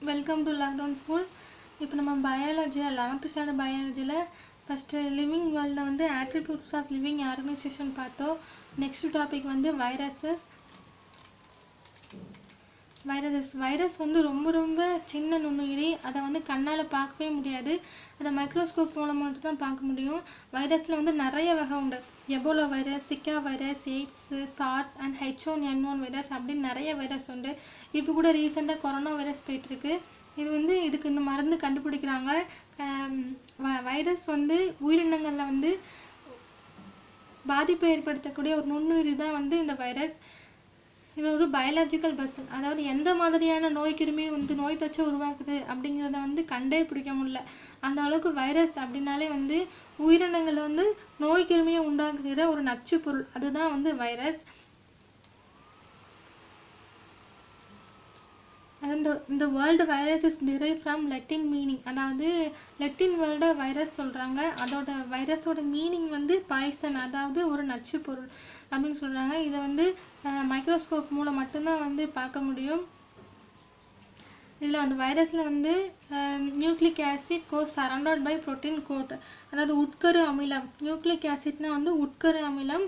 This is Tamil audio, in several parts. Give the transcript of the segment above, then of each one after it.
Welcome to lockdown school. இப்போ நம்ம பயாலஜியில் 11th ஸ்டாண்டர்ட் பயாலஜியில் ஃபஸ்ட்டு லிவிங் வேர்ல்டில் வந்து ஆட்ரிபியூட்ஸ் ஆஃப் லிவிங் ஆர்கனைசேஷன் பார்த்தோம். நெக்ஸ்ட் டாபிக் வந்து வைரஸ் வந்து ரொம்ப சின்ன நுண்ணுயிரி. அதை வந்து கண்ணால் பார்க்கவே முடியாது. அதை மைக்ரோஸ்கோப் மூலம் மட்டும் தான் பார்க்க முடியும். வைரஸில் வந்து நிறைய வகை உண்டு. Ebola virus, Zika virus, AIDS, SARS and H1N1 virus அப்படின்னு நிறைய வைரஸ் உண்டு. இப்போ கூட ரீசெண்டாக கொரோனா வைரஸ் போயிட்டுருக்கு. இது வந்து இதுக்கு இன்னும் மருந்து கண்டுபிடிக்கிறாங்க. வைரஸ் வந்து உயிரினங்களில் வந்து பாதிப்பை ஏற்படுத்தக்கூடிய ஒரு நுண்ணுயிரி தான் வந்து இந்த வைரஸ். இது ஒரு பயாலஜிக்கல் பர்சன், அதாவது எந்த மாதிரியான நோய் கிருமி வந்து நோய் தொற்றை உருவாக்குது அப்படிங்கிறத வந்து கண்டே பிடிக்க முடியல. அந்த அளவுக்கு வைரஸ் அப்படின்னாலே வந்து உயிரினங்கள் வந்து நோய் கிருமியை உண்டாக்குகிற ஒரு நச்சு பொருள், அதுதான் வந்து வைரஸ். இந்த world virus is drive from latrine meaning, அதாவது லெட்டின் வேர்ல்டை வைரஸ் சொல்கிறாங்க. அதோட வைரஸோட மீனிங் வந்து பாய்சன், அதாவது ஒரு நச்சு பொருள் அப்படின்னு சொல்கிறாங்க. இதை வந்து மைக்ரோஸ்கோப் மூலம் மட்டும்தான் வந்து பார்க்க முடியும். இதில் அந்த வைரஸில் வந்து nucleic acid core surrounded by protein coat, அதாவது உட்கரு அமிலம். நியூக்ளிக் ஆசிட்னா வந்து உட்கரு அமிலம்,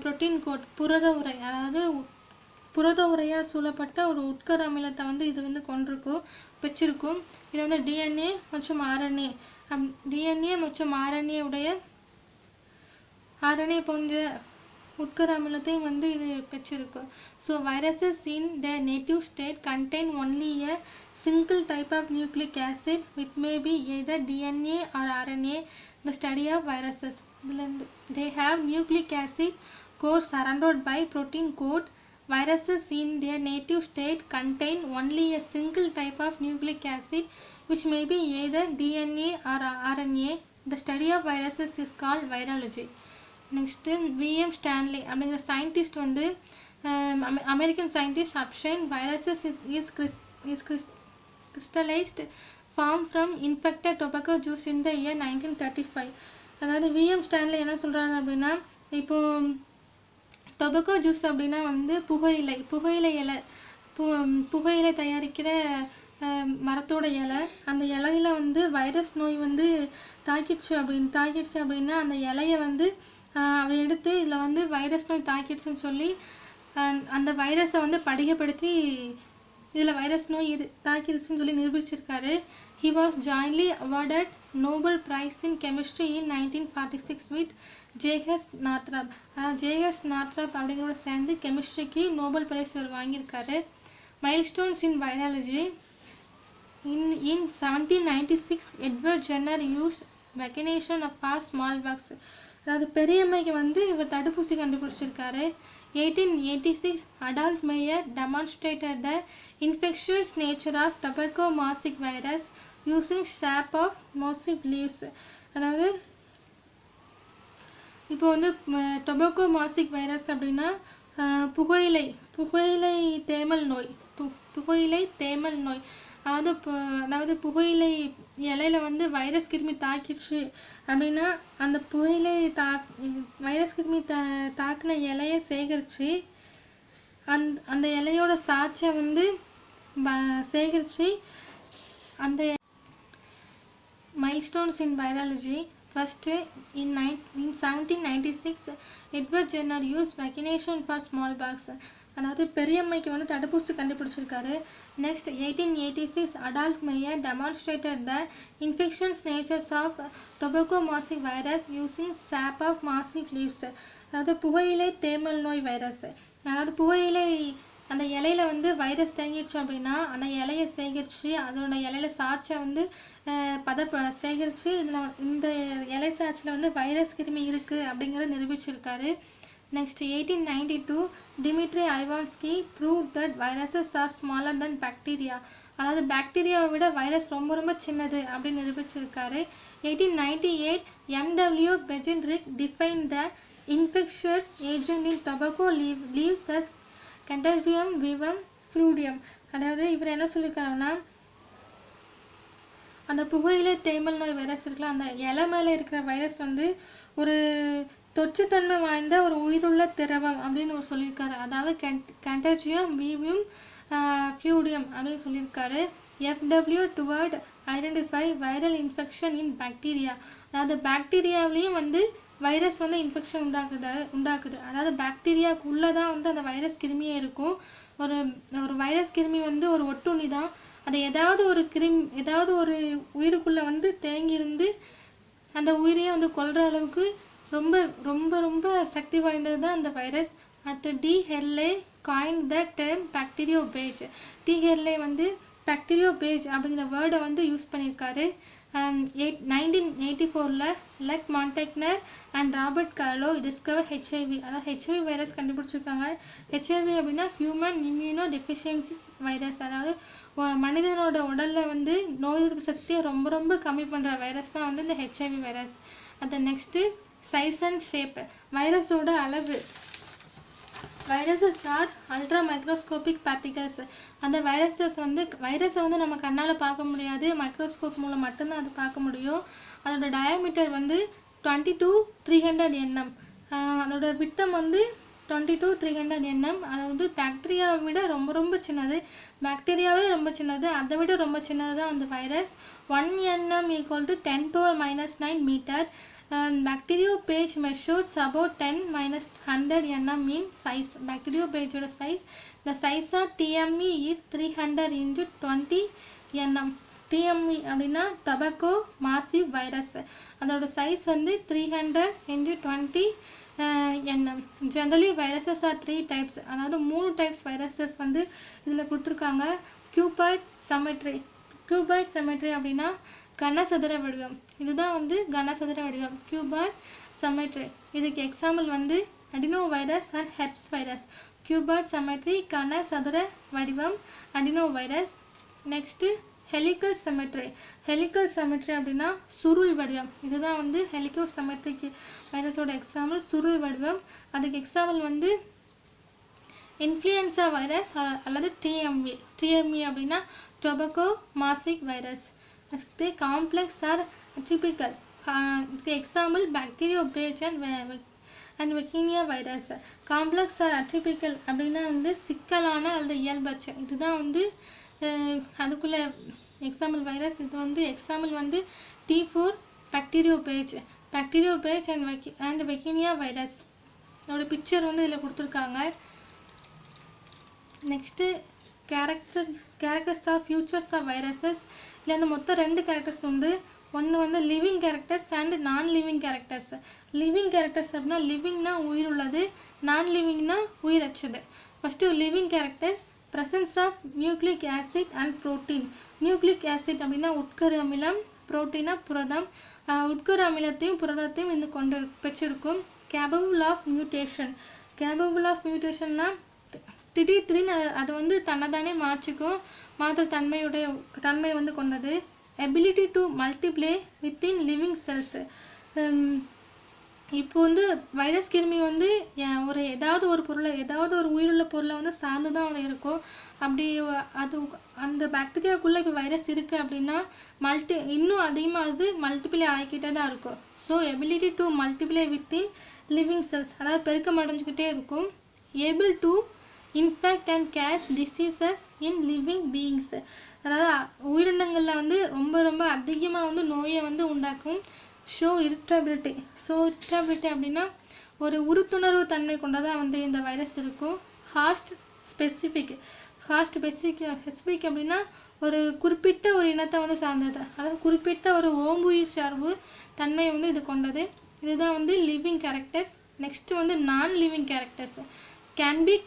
புரோட்டீன் கோட் புரத உரை, அதாவது புரத உரையால் சூழப்பட்ட ஒரு உட்கரு அமிலத்தை வந்து இது வந்து வச்சிருக்கும். இது வந்து டிஎன்ஏ மற்றும் ஆர்என்ஏ உடைய ஆர்என்ஏ போன்ற உட்கரு அமிலத்தையும் வந்து இது பெற்றிருக்கும். So viruses in the native state contain only a single type of nucleic acid which may be either DNA or RNA. The study of viruses, they have nucleic acid core surrounded by protein coat. Viruses in their native state contain only a single type of nucleic acid which may be either DNA or RNA. The study of viruses is called virology. Next, V.M. Stanley அப்படிங்கிற சயின்டிஸ்ட் வந்து American scientist obtain viruses is crystallized form from infected tobacco juice in the year 1935. அதாவது விஎம் ஸ்டான்லி என்ன சொல்கிறாங்க அப்படின்னா, இப்போ டொபக்கோ ஜூஸ் அப்படின்னா வந்து புகையிலை தயாரிக்கிற மரத்தோட இலை. அந்த இலையில வந்து வைரஸ் நோய் வந்து தாக்கிடுச்சு அப்படின்னா அந்த இலையை வந்து அதை எடுத்து இதில் வந்து வைரஸ் நோய் தாக்கிடுச்சுன்னு சொல்லி அந்த வைரஸை வந்து படிகப்படுத்தி இதில் வைரஸ் நோய் தாக்கிடுச்சுன்னு சொல்லி நிரூபிச்சிருக்காரு. He was jointly awarded Nobel Prize in Chemistry in 1946 with J.H. Northrop. J.H. Northrop அப்படிங்கிறோட சேர்ந்து கெமிஸ்ட்ரிக்கு நோபல் பிரைஸ் வாங்கியிருக்காரு. Milestones in virology. In 1796 Edward Jenner used vaccination for smallpox, அதாவது பெரியம்மைக்கு வந்து இவர் தடுப்பூசி கண்டுபிடிச்சிருக்காரு. 1886 Adolf Meyer demonstrated the infectious nature of tobacco mosaic virus using sap of mosaic leaves. அதாவது இப்போ வந்து டொபாக்கோ மாசிக் வைரஸ் அப்படின்னா புகையிலை தேமல் நோய். அதாவது புகையிலை இலையில வந்து வைரஸ் கிருமி தாக்கிடுச்சு அப்படின்னா அந்த வைரஸ் கிருமி தாக்கின இலையை சேகரித்து அந்த இலையோட சாட்சை வந்து சேகரித்து அந்த milestones in virology. First, in 1796 Edward Jenner used vaccination for smallpox, அதாவது பெரியம்மைக்கு வந்து தடுப்பூசி கண்டுபிடிச்சிருக்காரு. Next 1886 Adolf Mayer demonstrated the infectious natures of tobacco mosaic virus using sap of mosaic leaves, அதாவது புகையிலை தேமல் நோய் வைரஸ். அதாவது புகையிலை அந்த இலையில வந்து வைரஸ் தேங்கிடுச்சு அப்படின்னா அந்த இலையை சேகரித்து அதோட இலையில சாட்சை வந்து சேகரித்து இந்த இலை சாட்சியில் வந்து வைரஸ் கிருமி இருக்குது அப்படிங்கிறத நிரூபிச்சிருக்காரு. Next 1892 Dmitri Ivanovsky proved that viruses are smaller than bacteria, அதாவது பாக்டீரியாவை விட வைரஸ் ரொம்ப சின்னது அப்படின்னு நிரூபிச்சிருக்காரு. 1898 M.W. Beijerinck defined the infectious agent in tobacco leaves as Candidum vivum fluidium. அதாவது இவர் என்ன சொல்லியிருக்காருன்னா, அந்த புகையிலை தேமல் நோய் வைரஸ் இருக்குல்ல, அந்த இலை மேலே இருக்கிற வைரஸ் வந்து ஒரு தொற்றுத்தன்மை வாய்ந்த ஒரு உயிருள்ள திரவம் அப்படின்னு ஒரு சொல்லியிருக்காரு. அதாவது Candidum vivum ஃபியூடியம் அப்படின்னு சொல்லியிருக்காரு. FW toward identify viral infection இன் பாக்டீரியா. அதாவது பாக்டீரியாவிலையும் வந்து வைரஸ் வந்து இன்ஃபெக்ஷன் உண்டாக்குது. அதாவது பாக்டீரியாவுக்குள்ளே தான் வந்து அந்த வைரஸ் கிருமியே இருக்கும். ஒரு வைரஸ் கிருமி வந்து ஒரு ஒட்டுண்ணி தான். அது ஏதாவது ஒரு உயிருக்குள்ளே வந்து தேங்கியிருந்து அந்த உயிரையே வந்து கொல்ற அளவுக்கு ரொம்ப ரொம்ப ரொம்ப சக்தி வாய்ந்தது தான் அந்த வைரஸ். அடுத்து d'Herelle coined the term bacteriophage. D'Herelle வந்து பாக்டீரியோபேஜ் அப்படிங்கிற வேர்டை வந்து யூஸ் பண்ணியிருக்காரு. 1984 Luc Montagnier and Robert Gallo discover HIV. அதாவது ஹெச்ஐவி வைரஸ் கண்டுபிடிச்சிருக்காங்க. ஹெச்ஐவி அப்படின்னா ஹியூமன் இம்யூனோ டெஃபிஷியன்சி வைரஸ். அதாவது மனிதனோட உடலில் வந்து நோய் எதிர்ப்பு சக்தியை ரொம்ப ரொம்ப கம்மி பண்ணுற வைரஸ் தான் வந்து இந்த ஹெச்ஐவி வைரஸ். அது நெக்ஸ்ட்டு சைஸ் அண்ட் ஷேப். வைரஸோட அளவு. Viruses R ultra microscopic particles. அந்த வைரஸை வந்து நம்ம கண்ணால் பார்க்க முடியாது. மைக்ரோஸ்கோப் மூலம் மட்டும்தான் அது பார்க்க முடியும். அதோட டயாமீட்டர் வந்து 20 to 300 nm. அதோட விட்டம் வந்து 20 to 300 nm. அது வந்து பாக்டீரியாவை விட ரொம்ப ரொம்ப சின்னது. பாக்டீரியாவே ரொம்ப சின்னது, அதை விட ரொம்ப சின்னது தான் அந்த வைரஸ். 1 nm = 10⁻⁹ மீட்டர். Bacteriophage measures about 10⁻100 nm in size. Bacteriophage size. The size of TME is 300 × 20 nm. TME அப்படின்னா டொபாக்கோ மாசிவ் வைரஸ். அதோட சைஸ் வந்து 300 × 20 nm. Generally viruses R 3 types. அதாவது 3 டைப்ஸ் வைரஸஸ் வந்து இதில் கொடுத்துருக்காங்க. Cuboid symmetry. கியூபாய்ட் சிமெட்ரி அப்படின்னா கனசதுர வடிவம். இதுதான் வந்து கனசதுர வடிவம், கியூபாய்ட் சிமெட்ரி. இதுக்கு எக்ஸாம்பிள் வந்து adenovirus and herpes virus. Cuboid symmetry கனசதுர வடிவம், adenovirus. Next helical symmetry. Helical symmetry அப்படின்னா சுருள் வடிவம். இதுதான் வந்து ஹெலிக்கோ சிமெட்ரிக்கு வைரஸோட எக்ஸாம்பிள், சுருள் வடிவம். அதுக்கு எக்ஸாம்பிள் வந்து இன்ஃப்ளூயன்சா வைரஸ் அல்லது டிஎம்இ. டிஎம்இ அப்படின்னா tobacco mosaic virus. Next complex or atypical. இதுக்கு example bacteriophage and vaccinia virus. Complex or atypical அப்படின்னா வந்து சிக்கலான அல்லது இயல்பற்ற. இதுதான் வந்து அதுக்குள்ள எக்ஸாம்பிள் வைரஸ். இது வந்து எக்ஸாம்பிள் வந்து T4 bacteriophage and vaccinia virus. அதோட பிக்சர் வந்து இதில் கொடுத்துருக்காங்க. Next characters of features of viruses. இதில் வந்து மொத்தம் 2 கேரக்டர்ஸ் உண்டு. ஒன்று வந்து living characters and non living characters. Living characters அப்படின்னா லிவிங்னா உயிர் உள்ளது, நான் லிவிங்னா உயிரற்றது. First living characters. Presence of nucleic acid and protein. Nucleic acid அப்படின்னா உட்கரு அமிலம், புரோட்டீனா புரதம். உட்கரு அமிலத்தையும் புரதத்தையும் இது பெற்றிருக்கும். Capable of mutation. Capable of மியூட்டேஷன்னா திடீர்னு அது வந்து தன்னைத்தானே மாற்ற தன்மை வந்து கொண்டது. Ability to multiply within living cells. இப்போ வந்து வைரஸ் கிருமி வந்து ஏதாவது ஒரு உயிருள்ள பொருளை வந்து சார்ந்து தான் வந்து இருக்கும். அப்படி அந்த பாக்டீரியாவுக்குள்ளே இப்போ வைரஸ் இருக்குது அப்படின்னா இன்னும் அதிகமாக அது மல்டிப்ளே ஆகிக்கிட்டே தான் இருக்கும். So ability to multiply within living cells, அதாவது பெருக்கம் அடைஞ்சிக்கிட்டே இருக்கும். Able to infect and cause diseases in living beings. அதாவது உயிரினங்களில் வந்து ரொம்ப ரொம்ப அதிகமாக வந்து நோயை வந்து உண்டாக்கும். Show irritability. அப்படின்னா ஒரு உறுத்துணர்வு தன்மை கொண்டதாக வந்து இந்த வைரஸ் இருக்கும். ஹாஸ்ட் ஸ்பெசிஃபிக் அப்படின்னா ஒரு குறிப்பிட்ட ஒரு இனத்தை வந்து சார்ந்தது. அதாவது குறிப்பிட்ட ஒரு ஓம்புயிர் சார்பு தன்மை வந்து இது கொண்டது. இதுதான் வந்து லிவிங் கேரக்டர்ஸ். நெக்ஸ்ட் வந்து non living characters. Can be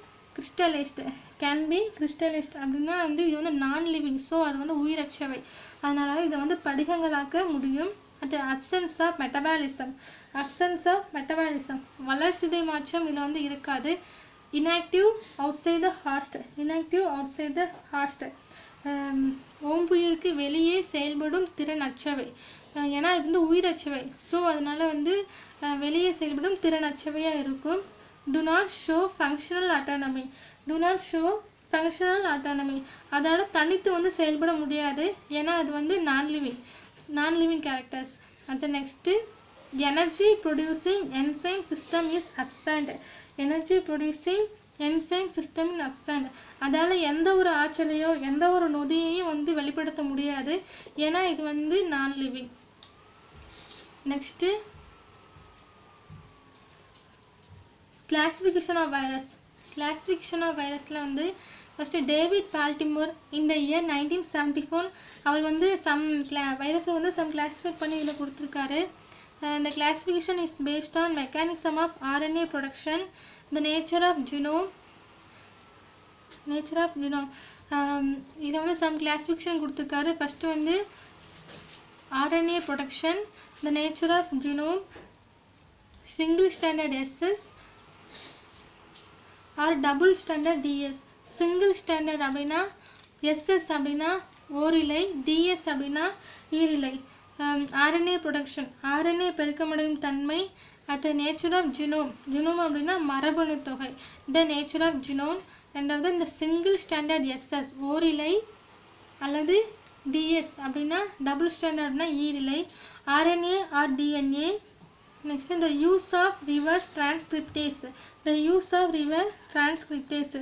crystallized அப்படின்னா வந்து இது வந்து நான் லிவிங். ஸோ அது வந்து உயிரற்றவை, அதனால இதை வந்து படிகங்களாக்க முடியும். அது அப்சன்ஸ் ஆஃப் மெட்டபாலிசம். வளர்சிதை மாற்றம் இதில் வந்து இருக்காது. இன்ஆக்டிவ் அவுட்சைட் த ஹாஸ்ட். ஓம்புயிருக்கு வெளியே செயல்படும் திறனற்றவை. ஏன்னா இது வந்து உயிரற்றவை. ஸோ அதனால வந்து வெளியே செயல்படும் திறனற்றவையாக இருக்கும். do not show functional autonomy. அதால தனித்து வந்து செயல்பட முடியாது. ஏன்னா அது வந்து நான் லிவிங் கேரக்டர்ஸ். அது next energy producing enzyme system is absent. Energy producing enzyme system in absent. அதால் எந்த ஒரு ஆற்றலையோ எந்த ஒரு நொதியையும் வந்து வெளிப்படுத்த முடியாது, ஏன்னா இது வந்து non living. Next classification of virus. Classification of வைரஸில் வந்து ஃபஸ்ட்டு டேவிட் பால்டிமோர் இந்த இயர் 1974 அவர் வந்து வைரஸை வந்து கிளாஸிஃபை பண்ணி இதில் கொடுத்துருக்காரு. The classification is based on mechanism of RNA production, the nature of genome. இதில் வந்து கிளாஸிஃபிகேஷன் கொடுத்துருக்காரு. ஃபஸ்ட்டு வந்து RNA production, the nature of genome, single standard SS or double standard DS. Single standard அப்படின்னா SS அப்படின்னா ஓரிலை, DS அப்படின்னா ஈரிலை. RNA ப்ரொடக்ஷன், RNA பெருக்கமடையும் தன்மை. அடுத்த நேச்சர் ஆஃப் ஜினோம், ஜினோம் அப்படின்னா மரபணு தொகை, த நேச்சர் ஆஃப் ஜினோம். ரெண்டாவது இந்த சிங்கிள் ஸ்டாண்டர்ட் SS ஓரிலை அல்லது DS அப்படின்னா டபுள் ஸ்டாண்டர்ட்னா ஈரிலை, RNA ஆர் DNA. நெக்ஸ்ட் இந்த use of reverse transcriptase, the use of reverse transcriptase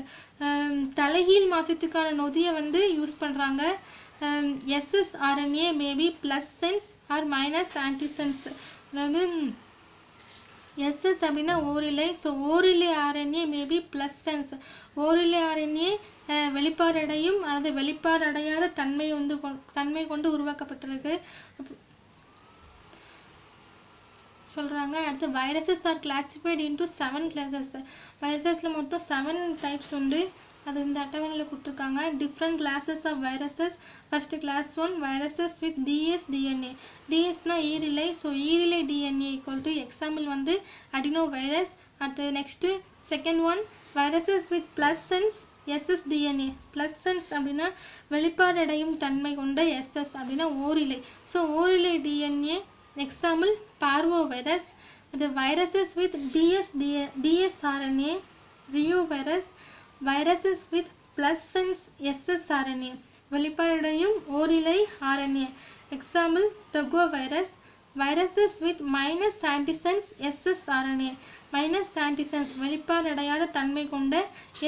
தலைகீழ் மாற்றத்துக்கான நொதியை வந்து யூஸ் பண்ணுறாங்க. SsRNA may be plus sense or minus antisense. அதாவது SS அப்படின்னா ஓரிலை, ஸோ ஓரிலை RNA may be plus sense. ஓரிலை RNA வெளிப்பாடடையும் அல்லது வெளிப்பாடடையாத தன்மை கொண்டு உருவாக்கப்பட்டிருக்கு சொல்கிறாங்க. அடுத்து viruses are classified into 7 classes. வைரஸஸில் மொத்தம் 7 டைப்ஸ் உண்டு, அது இந்த அட்டவணையில் கொடுத்துருக்காங்க. Different classes of viruses. First class 1 viruses with dsDNA. டிஎஸ்னா ஈரிலை, ஸோ ஈரிலை DNA ஈக்குவல் டு எக்ஸாம்பிள் வந்து அடினோ வைரஸ். அடுத்து next second one viruses with plus sense SsDNA. Plus sense அப்படின்னா வெளிப்பாடடையும் தன்மை கொண்ட SS அப்படின்னா ஓரிலை, ஸோ ஓரிலை DNA எக்ஸாம்பிள் பார்வோ வைரஸ். அது viruses with dsRNA reovirus. Viruses with plus sense SsRNA வெளிப்பாடடையும் ஓரிலை RNA example togavirus. Viruses with minus antisense SsRNA minus antisense வெளிப்பாடடையாத தன்மை கொண்ட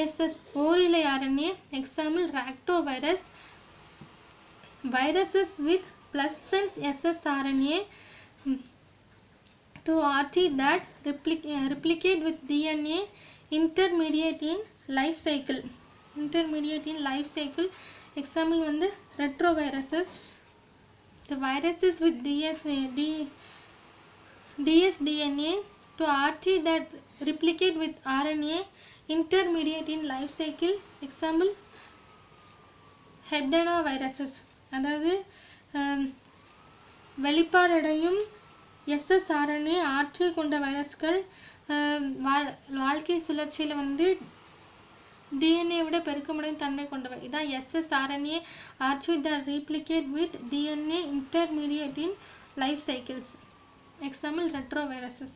SS ஓரிலை RNA example rhabdovirus. Viruses with plus sense SsRNA to RT that replicate with DNA intermediate in life cycle. Example வந்து retroviruses. The viruses with dsDNA to RT that replicate with RNA intermediate in life cycle. Example adenoviruses. அதாவது வெளிப்பாடடையும் SsRNA ஆற்றல் கொண்ட வைரஸ்கள் வாழ்க்கை சுழற்சியில் வந்து DNA விட பெருக்கமடையும் தன்மை கொண்டவை. இதான் SsRNA ஆற்றல் that replicate with DNA intermediate in life cycles. Example retroviruses.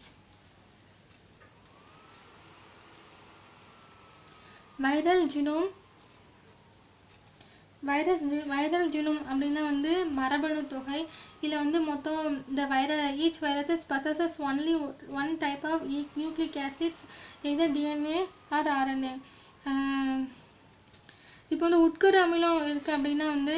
Viral genome. Viral genome அப்படின்னா வந்து மரபணு தொகை. இதில் வந்து மொத்தம் இந்த each viruses possesses only one type of nucleic acids, either DNA or RNA. இப்போ வந்து உட்கரு அமிலம் இருக்குது அப்படின்னா வந்து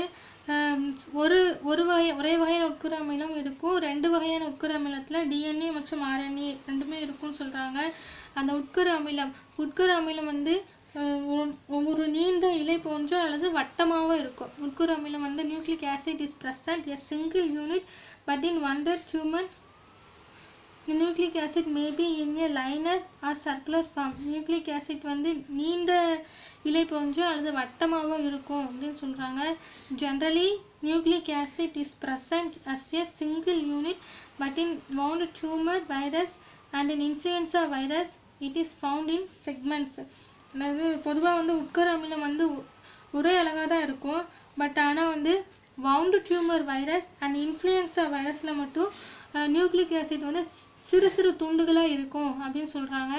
ஒரே வகையான உட்கரு அமிலம் இருக்கும். 2 வகையான உட்கரு அமிலத்தில் DNA மற்றும் RNA ரெண்டுமே இருக்கும்னு சொல்கிறாங்க. அந்த உட்கரு அமிலம் வந்து ஒரு நீண்ட இலை போன்றோ அல்லது வட்டமாகவோ இருக்கும். உட்கரு அமிலம் வந்து nucleic acid is present a single unit but in wonder tumor the nucleic acid may be in a linear or circular form. Nucleic acid வந்து நீண்ட இலை போன்றோ அல்லது வட்டமாகவோ இருக்கும் அப்படின்னு சொல்கிறாங்க. generally nucleic acid is present as a single unit but in wound tumor virus and in influenza virus it is found in segments. அதாவது பொதுவாக வந்து உட்கரு அமிலம் வந்து ஒரே அளவாக தான் இருக்கும், பட் ஆனால் வந்து wound tumour virus and influenza வைரஸில் மட்டும் நியூக்ளிக் ஆசிட் வந்து சிறு சிறு துண்டுகளாக இருக்கும் அப்படின்னு சொல்கிறாங்க.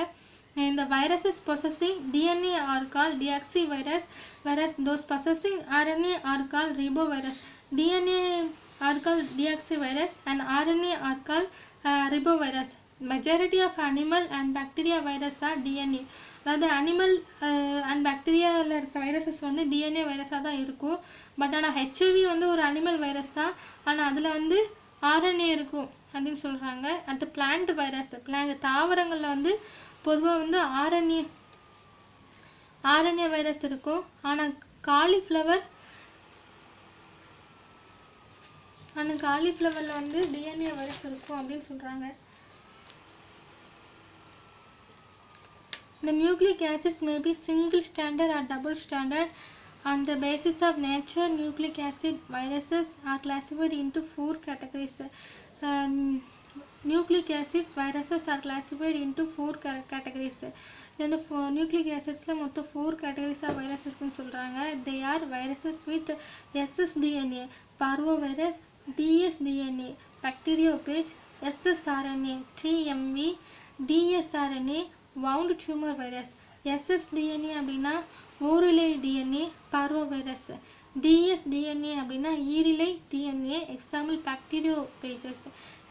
இந்த viruses possessing DNA are called deoxyvirus, whereas those possessing RNA are called ribovirus. DNA are called deoxyvirus and RNA are called ribovirus. Majority of animal and bacteria virus are DNA. அதாவது அனிமல் அண்ட் பாக்டீரியாவில் இருக்க வைரஸஸ் வந்து டிஎன்ஏ வைரஸாக தான் இருக்கும். பட் ஆனால் ஹெச்ஐவி வந்து ஒரு அனிமல் வைரஸ் தான், ஆனால் அதில் வந்து ஆர்என்ஏ இருக்கும் அப்படின்னு சொல்கிறாங்க. அடுத்து பிளான்ட் வைரஸ், தாவரங்களில் வந்து பொதுவாக வந்து ஆர்என்ஏ வைரஸ் இருக்கும். ஆனால் காலிஃப்ளவரில் வந்து டிஎன்ஏ வைரஸ் இருக்கும் அப்படின்னு சொல்கிறாங்க. The nucleic acids may be single stranded or double stranded. On the basis of nature, nucleic acid viruses are classified into 4 categories. Nucleic acids viruses are classified into 4 categories. இந்த nucleic acidsல மொத்தம் 4 categories of viruses ன்னு சொல்றாங்க. They are viruses with ssDNA, parvovirus, dsDNA, bacteriophage, ssRNA, TMV, dsRNA, wound tumor virus. ssDNA அப்படின்னா ஓரிலை டிஎன்ஏ பார்வோவைரஸ், dsDNA அப்படின்னா ஈரிலை டிஎன்ஏ எக்ஸாம்பிள் பாக்டீரியோபேஜஸ்,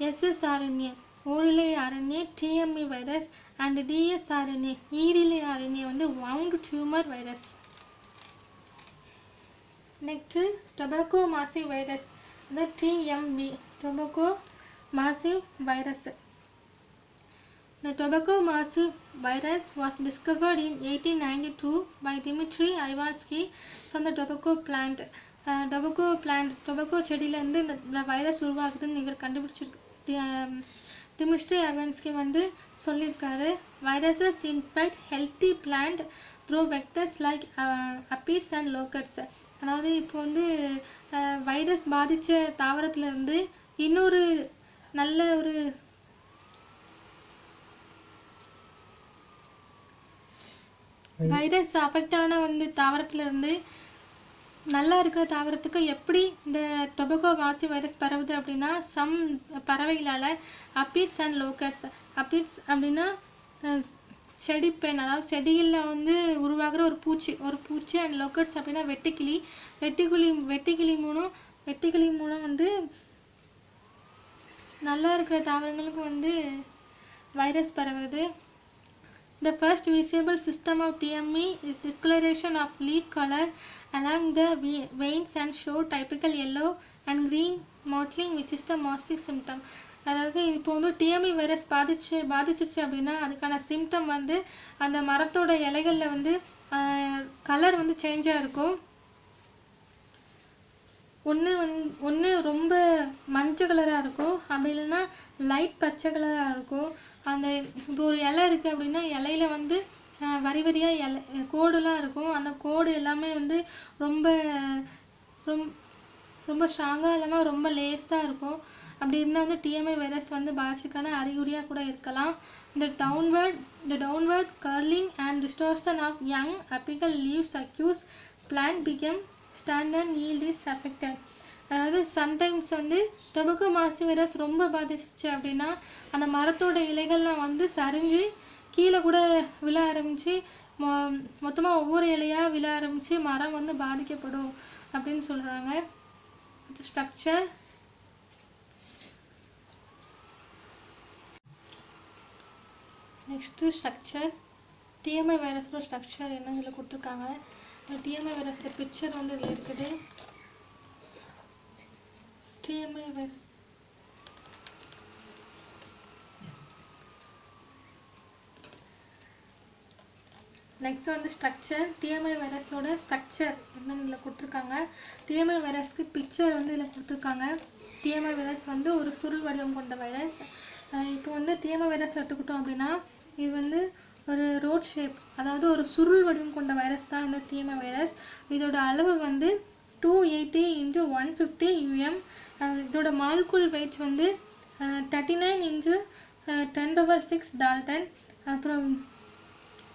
ssRNA ஓரிலை RNA TMV virus and dsRNA ஈரிலை ஆர்என்ஏ வந்து wound tumor virus. Next tobacco mosaic virus, the TMV tobacco massive virus. The tobacco massive virus was discovered in 1892 by Dmitry Ivansky from the tobacco plant. Tobacco செடியிலேருந்து இந்த வைரஸ் உருவாகுதுன்னு இவர் டிமிட்ரி ஐவான்ஸ்கி வந்து சொல்லியிருக்காரு. Viruses infect healthy plant through vectors like aphids and locusts. அதாவது இப்போ வந்து வைரஸ் பாதித்த தாவரத்துலேருந்து இன்னொரு நல்ல ஒரு வைரஸ் அஃபெக்ட் ஆன வந்து தாவரத்துலேருந்து நல்லா இருக்கிற தாவரத்துக்கு எப்படி இந்த டொபாக்கோ மாசிவ் வைரஸ் பரவுது அப்படின்னா சம் பறவைகளால் அப்பிட்ஸ் அண்ட் லோக்கட்ஸ். அப்பிட்ஸ் அப்படின்னா செடிப்பெண், அதாவது செடிகளில் வந்து உருவாகிற ஒரு பூச்சி அண்ட் லோக்கட்ஸ் அப்படின்னா வெட்டுக்கிளி மூலம் வந்து நல்லா இருக்கிற தாவரங்களுக்கு வந்து வைரஸ் பரவுது. The first visible system of TME is discoloration of leaf color along the veins and show typical yellow and green mottling which is the mosaic symptom. அதாவது இப்போ வந்து டிஎம்இ வைரஸ் பாதிச்சிருச்சு அப்படின்னா அதுக்கான சிம்டம் வந்து அந்த மரத்தோட இலைகளில் வந்து கலர் வந்து சேஞ்சாக இருக்கும். ஒன்று ரொம்ப மஞ்சள் கலராக இருக்கும், அப்படி இல்லைன்னா லைட் பச்சை கலராக இருக்கும். அந்த இப்போ ஒரு இலை இருக்குது அப்படின்னா இலையில வந்து வரி வரியாக கோடுலாம் இருக்கும். அந்த கோடு எல்லாமே வந்து ரொம்ப ரொம்ப ஸ்ட்ராங்காக இல்லாமல் ரொம்ப லேஸாக இருக்கும். அப்படி இருந்தால் வந்து டிஎம்ஐ வைரஸ் வந்து பாதிச்சுக்கான அறிகுறியாக கூட இருக்கலாம். இந்த downward curling and distortion of young apical leaves occurs, plant become stand and yield is affected. அதாவது சம்டைம்ஸ் வந்து டொபாக்கோ மாசிவ் வைரஸ் ரொம்ப பாதிச்சிச்சு அப்படின்னா அந்த மரத்தோட இலைகள்லாம் வந்து சரிஞ்சு கீழே கூட விழ ஆரம்பிச்சு மொத்தமாக ஒவ்வொரு இலையாக விழ ஆரம்பிச்சு மரம் வந்து பாதிக்கப்படும் அப்படின்னு சொல்கிறாங்க. ஸ்ட்ரக்சர், நெக்ஸ்ட்டு ஸ்ட்ரக்சர், டிஎம்ஐ வைரஸோட ஸ்ட்ரக்சர் என்ன இதில் கொடுத்துருக்காங்க. டிஎம்ஐ வைரஸோட பிக்சர் வந்து இதில் இருக்குது. டிஎம்ஐ வைரஸ் நெக்ஸ்ட் வந்து ஸ்ட்ரக்சர். டிஎம்ஐ வைரஸோட ஸ்ட்ரக்சர் என்னன்னு இதில் கொடுத்துருக்காங்க. டிஎம்ஐ வைரஸ்க்கு பிக்சர் வந்து இதில் கொடுத்துருக்காங்க. டிஎம்ஐ வைரஸ் வந்து ஒரு சுருள் வடிவம் கொண்ட வைரஸ். இப்போ வந்து டிஎம்ஐ வைரஸ் எடுத்துக்கிட்டோம் அப்படின்னா இது வந்து ஒரு ரோட் ஷேப், அதாவது ஒரு சுருள் வடிவம் கொண்ட வைரஸ் தான் இந்த டிஎம்ஐ வைரஸ். இதோட அளவு வந்து 280 × 150 UM. இதோட மாலிகுல் வெயிட் வந்து 39 × 10⁶ டால்டன். அப்புறம்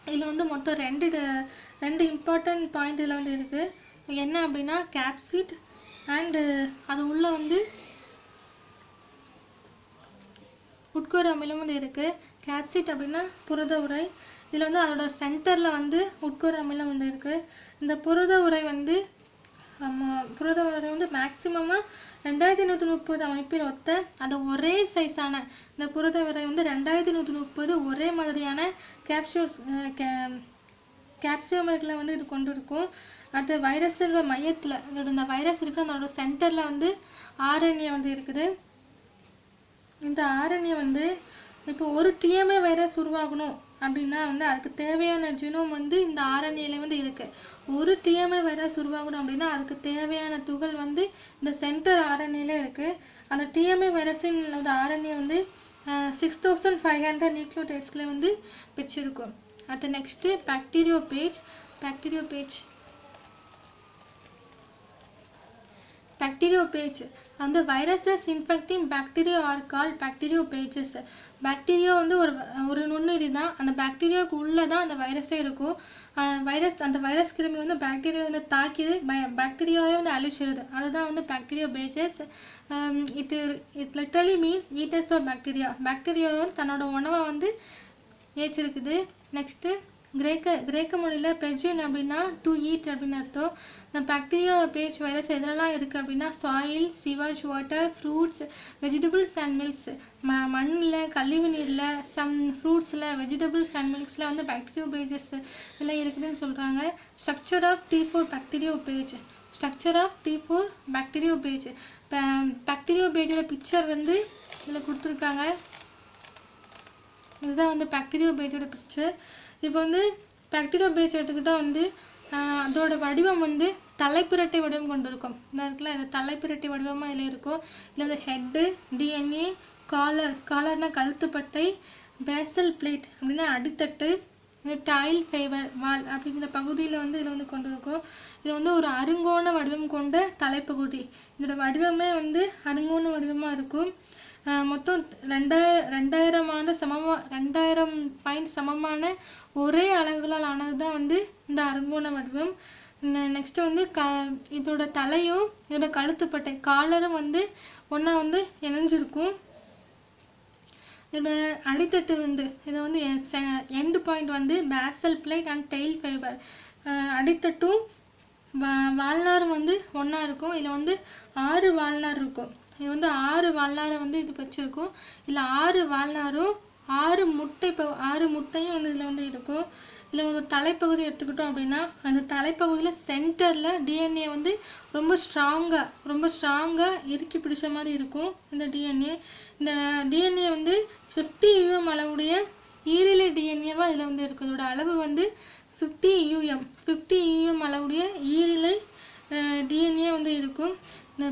இதில் வந்து மொத்தம் ரெண்டு இம்பார்ட்டன்ட் பாயிண்ட் இதில் வந்து இருக்குது. என்ன அப்படின்னா கேப்சிட் அண்டு அது உள்ளே வந்து உட்கோர் அமிலம் வந்து இருக்குது. கேப்சிட் அப்படின்னா புரத உரை. இதில் வந்து அதோட சென்டரில் வந்து உட்கோர் அமிலம் வந்து இருக்குது. இந்த புரத உரை வந்து புரத வரை வந்து மேக்சிமமாக 2130 அமைப்பில் ஒத்த அந்த ஒரே சைஸான இந்த புரத வரை வந்து 2130 ஒரே மாதிரியான கேப்சியோமர்களை வந்து இது கொண்டு இருக்கும். அடுத்து வைரஸோட மையத்தில் இந்த வைரஸ் இருக்கிற அதோட சென்டரில் வந்து ஆர்என்ஏ வந்து இருக்குது. இந்த ஆர்என்ஏ வந்து இப்போ ஒரு டிஎம்ஏ வைரஸ் உருவாகணும் அப்படின்னா வந்து அதுக்கு தேவையான ஜீனோம் வந்து இந்த ஆர்என்ஏல வந்து இருக்கு. ஒரு டிஎம்ஏ வைரஸ் உருவாகணும் அப்படின்னா அதுக்கு தேவையான துகள் வந்து இந்த சென்டர் ஆர்என்ஏல இருக்கு. அந்த டிஎம்ஏ வைரஸின் ஆர்என்ஏ வந்து 6500 நியூக்ளியோடைட்ஸ்களை வந்து வச்சிருக்கும். அடுத்து நெக்ஸ்ட் பாக்டீரியோபேஜ். அந்த viruses infecting bacteria are called bacteriophages. Bacteria வந்து ஒரு நுண்ணுயிரி தான். அந்த பாக்டீரியாவுக்கு உள்ளே தான் அந்த வைரஸே இருக்கும். அந்த வைரஸ் கிருமி வந்து பாக்டீரியா வந்து தாக்கிது, பாக்டீரியாவே வந்து அழிச்சிருது. அதுதான் வந்து bacteriophages. It literally means eaters of bacteria. Bacteria வந்து தன்னோட உணவை வந்து ஏற்றிருக்குது. நெக்ஸ்ட்டு கிரேக்க மொழியில் பெர்ஜின் அப்படின்னா டு ஈட் அப்படின்னு அர்த்தம். இந்த பாக்டீரியோபேஜ் வைரஸ் எதெல்லாம் இருக்குது அப்படின்னா soil, sewage, water, fruits, vegetables and milks. மண்ணில், கழிவு நீரில், சம் ஃப்ரூட்ஸில், வெஜிடபிள்ஸ் அண்ட் மில்க்ஸில் வந்து பாக்டீரியோபேஜஸ் எல்லாம் இருக்குதுன்னு சொல்கிறாங்க. Structure of T4 bacteriophage. பாக்டீரியோபேஜோட பிக்சர் வந்து இதில் கொடுத்துருக்காங்க. இதுதான் வந்து பாக்டீரியோபேஜோட பிக்சர். இப்போ வந்து பாக்டீரியோபேஜ் எடுத்துக்கிட்டால் வந்து அதோட வடிவம் வந்து தலைப்பிரட்டை வடிவம் கொண்டு இருக்கும். இந்த இருக்குல்ல, இது தலைப்பிரட்டை வடிவமாக இதில் இருக்கும். இதில் வந்து ஹெட்டு, டிஎன்ஏ, காலர்னா கழுத்துப்பட்டை, பேசல் பிளேட் அப்படின்னா அடித்தட்டு, டைல் ஃபைபர் வால் அப்படிங்கிற பகுதியில் வந்து இதில் வந்து கொண்டு இருக்கும். இது வந்து ஒரு அருங்கோண வடிவம் கொண்ட தலைப்பகுதி. இதோட வடிவமே வந்து அருங்கோண வடிவமாக இருக்கும். மொத்தம் 2000 பாயிண்ட் சமமான ஒரே அலகுகளால் ஆனது தான் வந்து இந்த அருங்கோண வடிவம். நெக்ஸ்ட் வந்து இதோட தலையும் இதோட கழுத்துப்பட்டை காலரும் வந்து ஒன்றா வந்து இணைஞ்சிருக்கும். இதோட அடித்தட்டு வந்து இதை வந்து எண்டு பாயிண்ட் வந்து basal plate and tail fibre. அடித்தட்டும் வாழ்நாரும் வந்து ஒன்றா இருக்கும். இதில் வந்து 6 வாழ்நார் இருக்கும். இது வந்து 6 வாழ்நாரை வந்து இது வச்சிருக்கும். இல்லை 6 வாழ்நாரும் 6 முட்டையும் வந்து இதில் வந்து இருக்கும். இதில் ஒரு தலைப்பகுதி எடுத்துக்கிட்டோம் அப்படின்னா அந்த தலைப்பகுதியில் சென்டரில் டிஎன்ஏ வந்து ரொம்ப ஸ்ட்ராங்காக இறுக்கி பிடிச்ச மாதிரி இருக்கும் இந்த டிஎன்ஏ. இந்த டிஎன்ஏ வந்து 50 UM அளவுடைய ஈரிலை டிஎன்ஏவாக இதில் வந்து இருக்குது. இதோட அளவு வந்து 50 UM அளவுடைய ஈரிலை டிஎன்ஏ வந்து இருக்கும். இந்த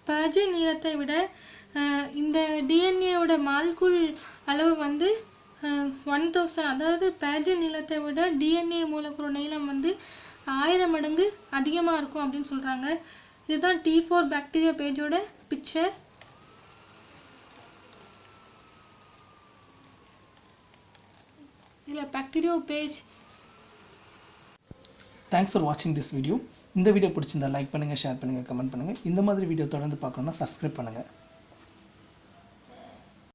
பர்ஜின் நீளத்தை விட இந்த டிஎன்ஏவோட மால்குல் அளவு வந்து 1000, அதாவது பர்ஜின் நீளத்தை விட டிஎன்ஏ மூலக்கூறு நீளம் வந்து 1000 மடங்கு அதிகமாக இருக்கும் அப்படின்னு சொல்கிறாங்க. இதுதான் T4 பாக்டீரியோபேஜோட பிக்சர். இதில் பாக்டீரியோபேஜ். தேங்க்ஸ் ஃபார் வாட்சிங் திஸ் வீடியோ. இந்த வீடியோ பிடிச்சிருந்தா லைக் பண்ணுங்கள், ஷேர் பண்ணுங்கள், கமெண்ட் பண்ணுங்கள். இந்த மாதிரி வீடியோ தொடர்ந்து பார்க்கணுன்னா சப்ஸ்கிரைப் பண்ணுங்கள்.